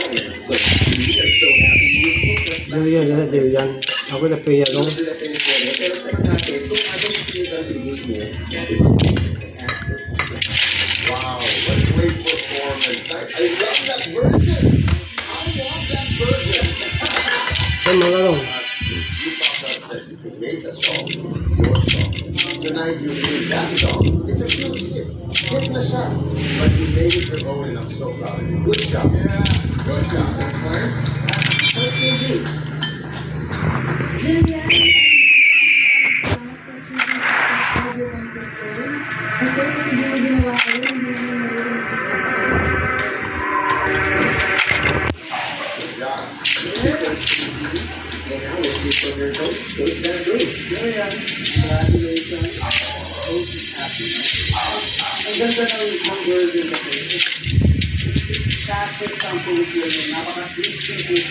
So we are so happy you took us back. Julian. Ako na pa yan. Pero tanong natin, kung anong skills ang binigay mo, wow, what a great performance. I love that version. I want that version. Ano lang? You taught us that you can make a song, your song. Tonight you made that song. It's a huge hit. Hit na siya. But you made it your own and I'm so proud of you. Good job. Good job. Parts, what's music? Julian, kasi kung hindi mo ginawa ko, hindi naman maririnig ko. Good job. And now let's see from your coach. Coach Dandrew. Julian, congratulations. Coach is happy. Ang ganda ng version kasi. It captures something with Julian. Napaka-twist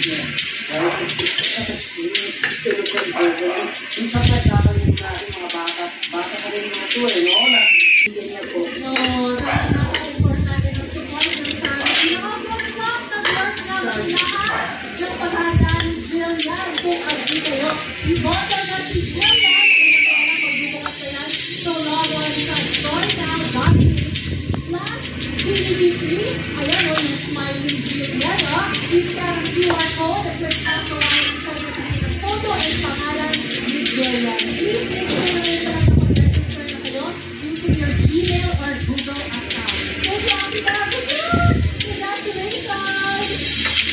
niya. Right? It's such a sweet, innocent version. Minsan nagkakaroon natin mga bata. Bata pa rin mga ito eh, no? Hindi niya po. No, napaka-important na support ng family. Nakapag-work naman lahat ng paghandaan ni Jillian. Kung agree kayo, i-vote na si Jillian. Magbubukas na yan. So log on sa joynow.ph/TVB3. Ayan o, yung smiling Jillian. I-scan ang QR code at click on the line siya ng photo at pangalan ni Jillian. Please make sure na ito na mag-register na kayo using your Gmail or Google account. Thank you, Ate Barbie. Congratulations!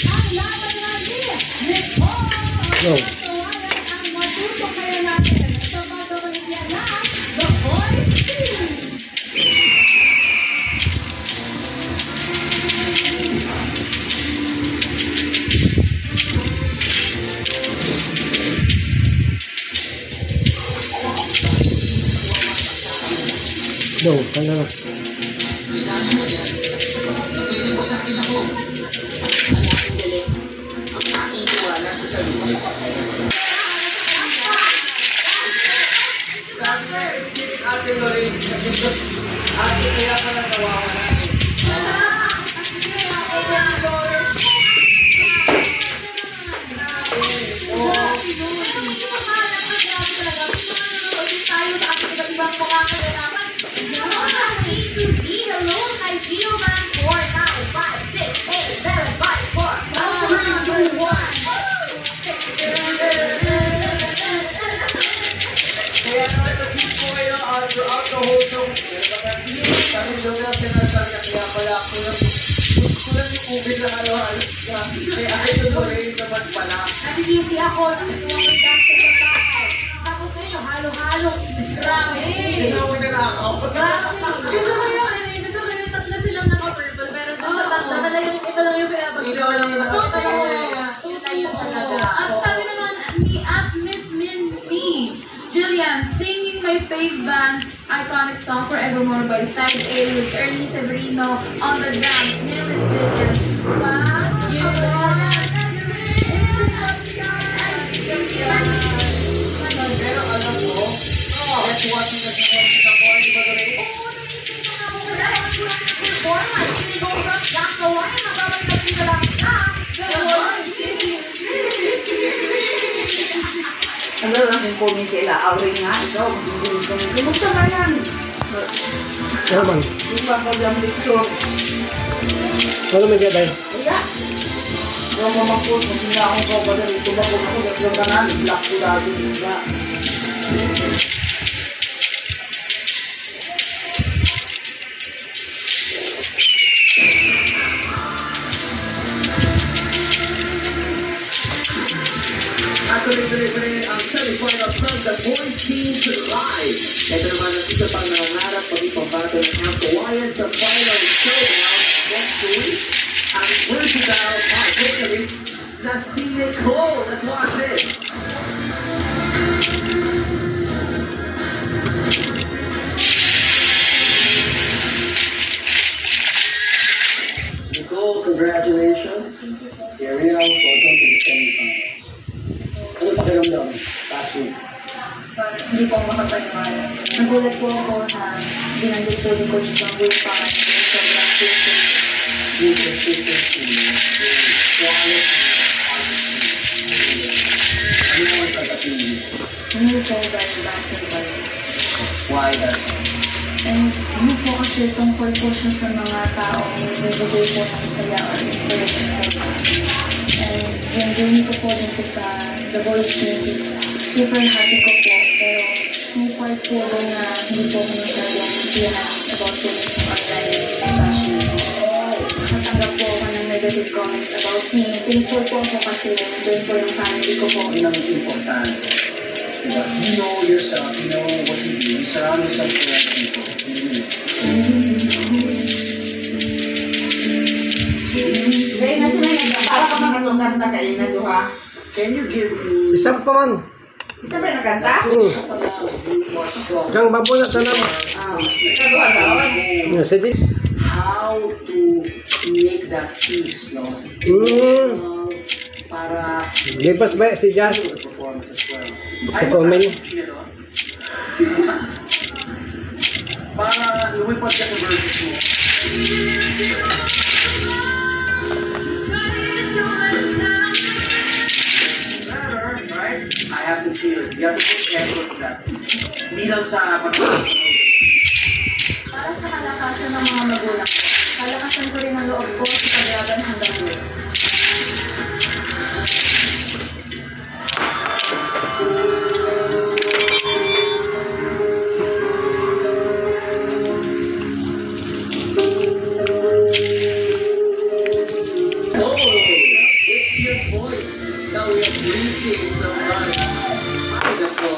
Ang laban natin, Nicole! Go. Tawanan ang matutong kaya natin sa pagkakulisya na The Voice Team! Go, kaya na. Ate Lorraine, ate kaya pala nawawala eh. Hello kay Giovan 495687554. 3, 2, 1. Kaya naman nag-keep ko kayo throughout the whole show. Sabi siya na sinasal na kaya pala ako lang yung ubig na halo-halo. Kaya ito Lorraine naman pala. Nasisisi ako, nakinuha ko yung basket ng bahay. Tapos na yun, halo-halo. Grabe. Isa mo na ako. Grabe. Gusto ko yung tatlo silang naka-purple. Pero dun sa tatlo, talagang ito lang yung pinapag- Ikaw lang yung nakapagsasabi. At sabi naman ni Miss Minty, Jillian, singing my fave band's iconic song Forevermore by Side A with Ernie Severino on the drums. Nail it, Jillian. Wow! Pero alam mo, let's watch it as a boy, di ba Lorraine? Oo, naisip ko na ako. Wala akong kurang na performance. Hindi ko kurang gagawa. Mababay na lang sa Ano lang yung comment kay Laaway nga, ikaw, mas hindi yung comment. Kumusta nga yan? Ano man? Yung mga kagam picture. Ano may gabay? Kaya, yung mga post, mas hindi akong kabagal. Ito ba kung ako, at yung kanan, black ko dati, diba? Tuloy-tuloy ang semifinals ng The Voice Teams Live. Ito naman ang isa pang nangangarap pag-ipabato ng Camp Kawayan sa final showdown next week. Ang versatile pop vocalist na si Nicole. Let's watch this. Nicole, congratulations. Here we are. Welcome to the semifinals. Ano pakiramdam last week? Hindi po ako makapaniwala. Nagulat po ako na binanggit po ni Coach Banggoy para sobrang simple. Yung consistency, Ano mo ang pagkatingin? Snoop po by basketball. Why that song? And Snoop po kasi tungkol po siya sa mga taong nagbibigay po ng saya or inspiration po sa akin. And yung journey ko po dito sa The Voice Kids is super happy ko po. Pero may part po doon na hindi po ako masyadong masiyahan is about po sa online fashion. Nakatanggap po ako ng negative comments about me. Thankful po ako kasi nandiyan po yung family ko po. Yun ang importante. Diba? You know yourself, you know what you do, you surround yourself with the right people. Dahil na sila para ka makatungkanta kayo na duha. Can you give me... Isang pa man. Isa ba nakanta? Kang babo na tanam. Kaduha daw. Si Dix. How to make that peace, no? Para Lipas ba si Jazz? the performance as well. Sa comment. Para lumipad ka sa verses mo. Right? I have to feel it. You have to put effort to that. Hindi lang sa pag-notes. Para sa kalakasan ng mga magulang ko, kalakasan ko rin ang loob ko sa paglaban hanggang dulo. Oh, it's your voice that we appreciate so much. Ay, nako.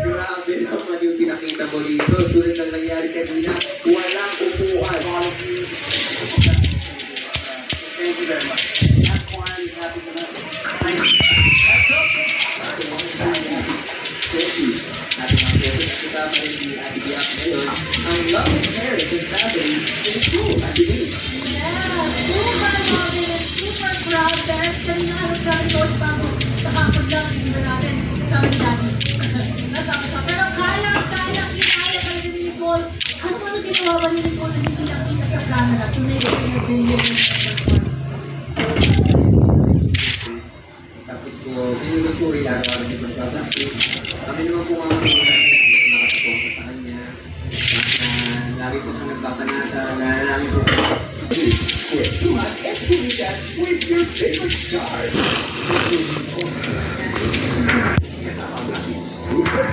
Grabe naman yung pinakita mo dito. Tulad ng nangyari kanina, walang upuan. Thank you very much. That choir is happy to know. Thank you. Ating mga beses kasama rin ni Ate Biak ngayon, ang loving parents and family in the school at the age. Yeah, super loving and super proud parents. Kanina halos namin coach pa ako. Nakapag-lang, hindi ba natin kasama ni Daddy. Natama siya. Pero kaya talaga ni Nicole. Ano ginawa ba ni Nicole na hindi lang kita sa camera to make it pinag-deliver ng performance? Tapos po, sinunod po rin araw-araw niyo pag-practice. Kami naman po mga magulang nakasuporta sa kanya. Lagi po sa nagpapanasa, nalalangin po. Where do I get that with your favorite stars? Kasama natin super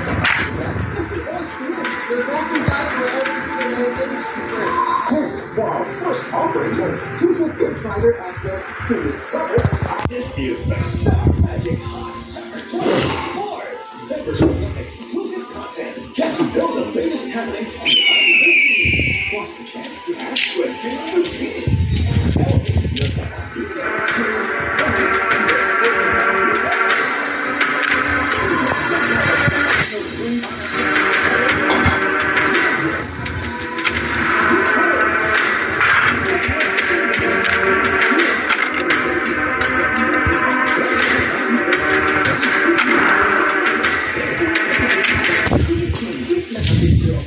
kasi Austin, we're going to die for everything and wow, first offering your exclusive insider access to the summer this is the Summer Magic Hot Summer 2024. Members will get exclusive content, get to know the latest happenings behind the scenes, plus a chance to ask questions to me. Elevate your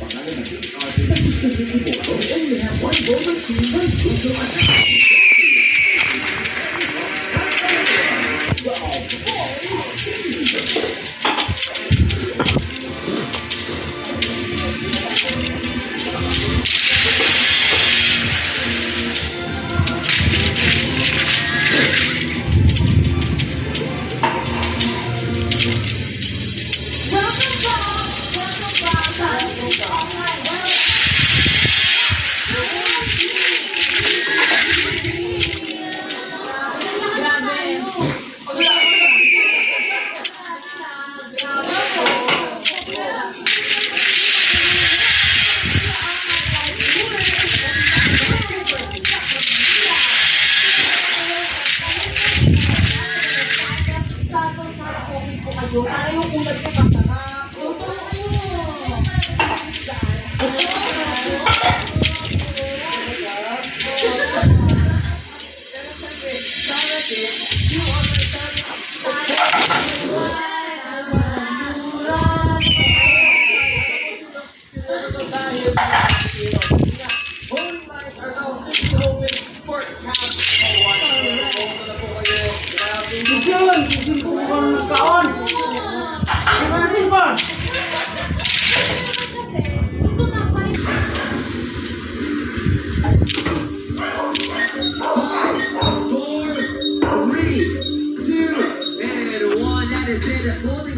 only have one golden team and Google account. The Boys Team. Sana yung ulat ko masarap.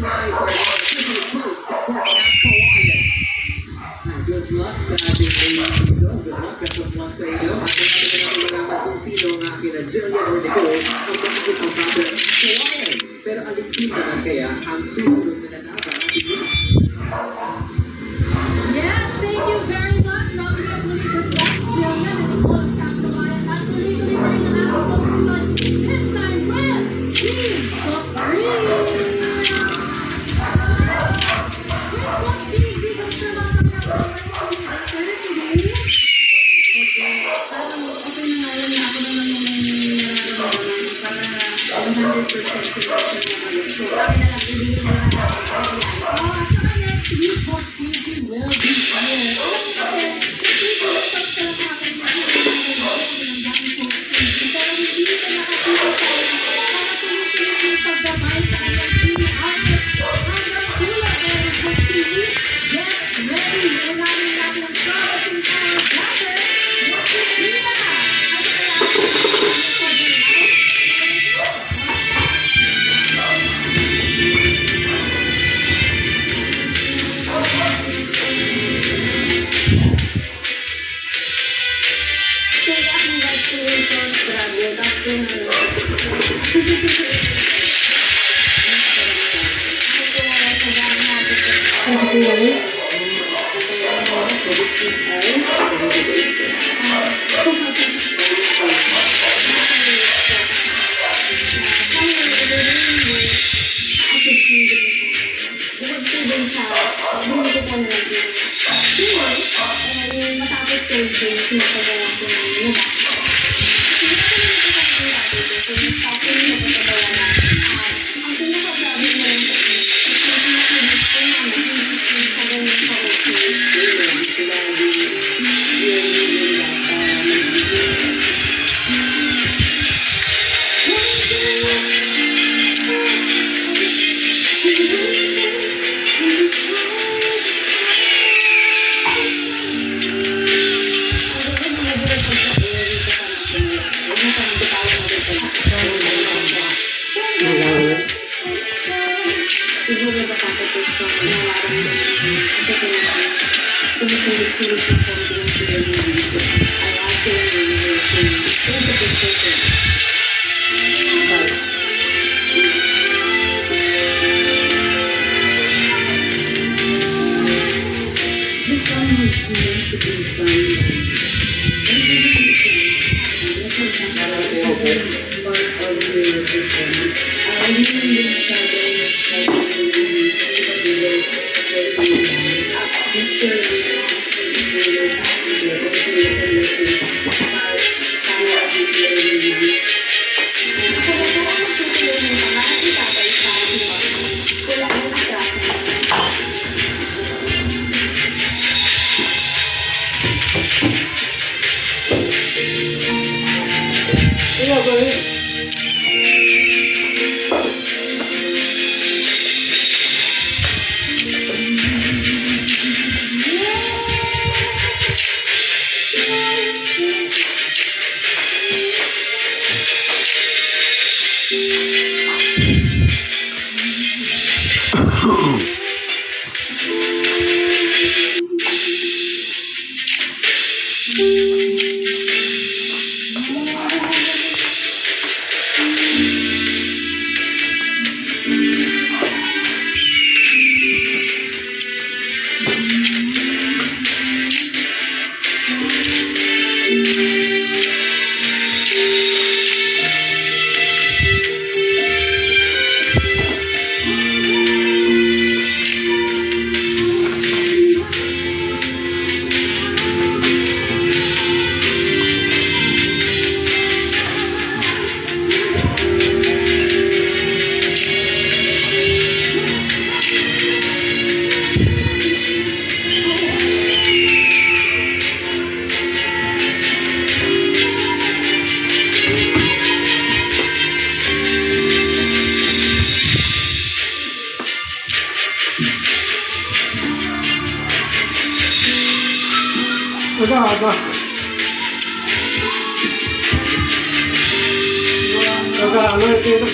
slides are now officially closed for Camp Kawayan. Good luck sa ating dito. Good luck. Best of luck sa inyo. At natin natin malaman kung sino nga kina Jillian or Nicole ang makikipagpapit ng Kawayan. Pero alipin naman kaya ang susunod na lalaban natin yun. Yes, thank you very much. Lovely at muli. Good luck, Jillian and Nicole of Camp Kawayan. At tuloy-tuloy pa rin ang ating competition. This time with Team Supreme. Coach Daisy, kamusta ba ang today? Okay. Parang okay na nga lang na ako naman yung nararamdaman para 100% sila naman. So, okay na lang ulitin na lang natin. Oh, at saka next week, Coach Daisy will be here. Alam niyo kasi, congratulations ka lang sa akin. Ng daming Coach Daisy. Pero hindi ka nakakita sa akin. Para tuloy-tuloy yung pagdamay sa kanyang team artist. Hanggang tulad ng Coach Daisy. Get ready! Unahin natin ang promising power grabber. What's your Pina? Ano kaya ang for their life? Kaya akong congratulations, grabe. Tapos ano. Ako po wala sa dami natin. Matapos ko yung pinapagawa ko ng nabak. Kasi ito na ito sa aking dati. So, na-stop ko yung napagagawa na. Ang pinaka-grabe mo lang ko is yung pinaka-bus ko namin, hindi sa ganyan ka-okay. Siguro nakakapos ko nararamdaman ko kasi kailangan sumusunod-sunod ng konti yung pinag-iisip. I have to remember to think of it different. This one was meant to be sung. Iya, boleh. Apa? Agak ano, ito yung